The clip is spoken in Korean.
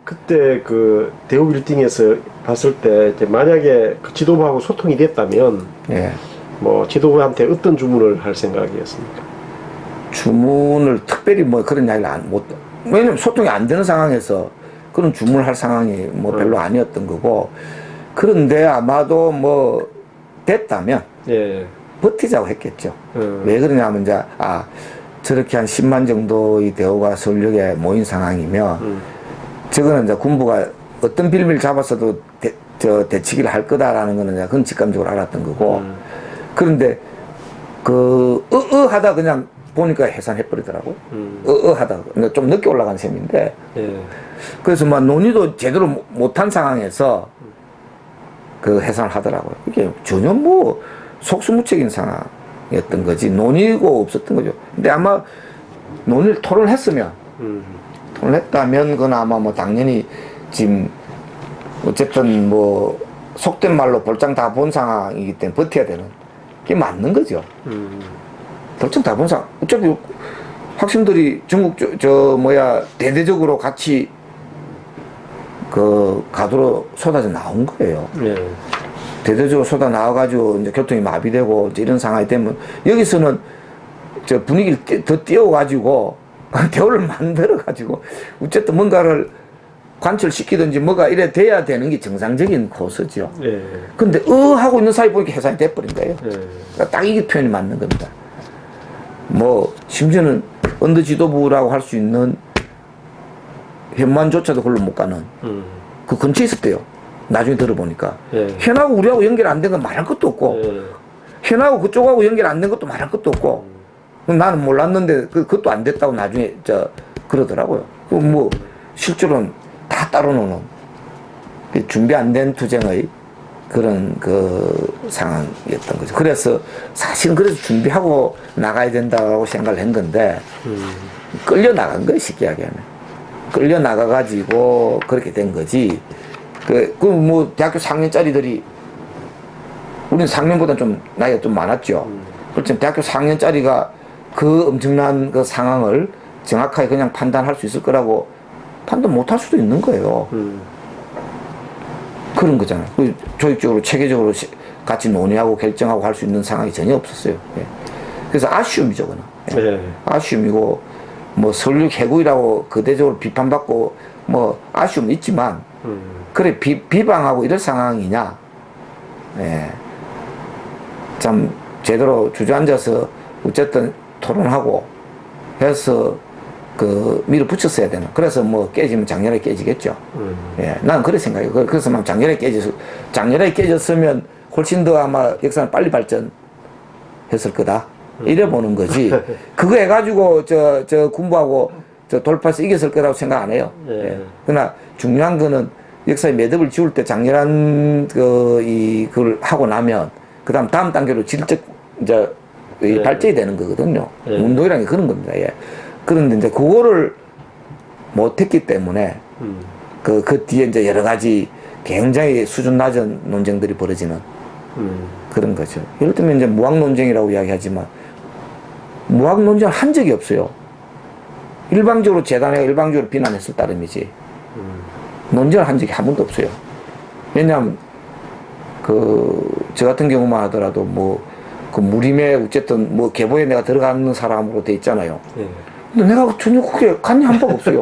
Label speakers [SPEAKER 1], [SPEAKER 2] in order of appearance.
[SPEAKER 1] 그때 그 대우 빌딩에서 봤을 때 이제 만약에 그 지도부하고 소통이 됐다면
[SPEAKER 2] 예.
[SPEAKER 1] 뭐 지도부한테 어떤 주문을 할 생각이었습니까?
[SPEAKER 2] 주문을 특별히 뭐 그런 이야기를 왜냐면 소통이 안 되는 상황에서 그런 주문을 할 상황이 뭐 별로 아니었던 거고, 그런데 아마도 뭐 됐다면
[SPEAKER 1] 예.
[SPEAKER 2] 버티자고 했겠죠. 왜 그러냐면 이제 저렇게 한 10만 정도의 대우가 서울역에 모인 상황이면 저거는 이제 군부가 어떤 빌미를 잡았어도 대치기를 할 거다라는 거는 이제 그건 직감적으로 알았던 거고, 그런데 하다 그냥 보니까 해산해버리더라고요. 하다. 그러니까 좀 늦게 올라간 셈인데.
[SPEAKER 1] 예.
[SPEAKER 2] 그래서 막 논의도 제대로 못한 상황에서 그 해산을 하더라고요. 이게 전혀 뭐 속수무책인 상황이었던 거지, 논의고 없었던 거죠. 근데 아마 논의를 토론했으면, 토론했다면 그건 아마 뭐 당연히 지금 어쨌든 뭐 속된 말로 볼장 다 본 상황이기 때문에 버텨야 되는 게 맞는 거죠. 볼장 다 본 상황. 어차피 학생들이 전국 대대적으로 같이 그 가도로 쏟아져 나온 거예요.
[SPEAKER 1] 예.
[SPEAKER 2] 대대적으로 쏟아 나와가지고 이제 교통이 마비되고 이제 이런 상황이 되면 여기서는 저 분위기를 더 띄워가지고 대우를 만들어가지고 어쨌든 뭔가를 관철시키든지 뭐가 이래 돼야 되는 게 정상적인 코스죠.
[SPEAKER 1] 예.
[SPEAKER 2] 근데 하고 있는 사이 보니까 해산이 돼버린 거예요.
[SPEAKER 1] 예.
[SPEAKER 2] 그러니까 딱 이게 표현이 맞는 겁니다. 뭐 심지어는 언더 지도부라고 할 수 있는 현만조차도 걸로 못 가는 그 근처에 있었대요. 나중에 들어보니까.
[SPEAKER 1] 예.
[SPEAKER 2] 현하고 우리하고 연결 안 된 건 말할 것도 없고,
[SPEAKER 1] 예.
[SPEAKER 2] 현하고 그쪽하고 연결 안 된 것도 말할 것도 없고, 나는 몰랐는데 그것도 안 됐다고 나중에 그러더라고요. 뭐 실제로는 다 따로 노는 준비 안 된 투쟁의 그런 그 상황이었던 거죠. 그래서 사실은 그래서 준비하고 나가야 된다고 생각을 한 건데 끌려 나간 거예요. 쉽게 이야기하면 끌려 나가가지고 그렇게 된 거지. 뭐 대학교 4학년짜리들이, 우리는 4학년보다 좀 나이가 좀 많았죠. 그렇지만 대학교 4학년짜리가 그 엄청난 그 상황을 정확하게 그냥 판단할 수 있을 거라고 판단 못 할 수도 있는 거예요. 그런 거잖아요. 조직적으로, 체계적으로 같이 논의하고 결정하고 할 수 있는 상황이 전혀 없었어요. 예. 그래서 아쉬움이죠, 그는. 예.
[SPEAKER 1] 예.
[SPEAKER 2] 아쉬움이고, 뭐 서울역 해고이라고 거대적으로 비판받고, 뭐 아쉬움은 있지만, 그래, 비방하고 이럴 상황이냐. 예. 참, 제대로 주저앉아서 어쨌든 토론하고 해서 밀어붙였어야 되는. 그래서 뭐 깨지면 작년에 깨지겠죠. 예. 나는 그렇게 생각해요. 그래서 막 작년에 깨졌으면 훨씬 더 아마 역사는 빨리 발전했을 거다. 이래 보는 거지. 그거 해가지고 저 군부하고 돌파해서 이겼을 거라고 생각 안 해요. 예. 그러나 중요한 거는 역사의 매듭을 지울 때 장렬한 그걸 하고 나면 다음 단계로 질적 발전이 되는 거거든요. 운동이라는 게 그런 겁니다. 예. 그런데 이제 그거를 못했기 때문에 그 뒤에 이제 여러 가지 굉장히 수준 낮은 논쟁들이 벌어지는 그런 거죠. 예를 들면 이제 무학 논쟁이라고 이야기하지만 무학 논쟁을 한 적이 없어요. 일방적으로 재단에 일방적으로 비난했을 따름이지 논쟁을 한 적이 한 번도 없어요. 왜냐하면 저 같은 경우만 하더라도 뭐 그 무림에 어쨌든 뭐 계보에 내가 들어가는 사람으로 돼 있잖아요.
[SPEAKER 1] 예.
[SPEAKER 2] 근데 내가 전혀 그게 관여 한 바가 없어요.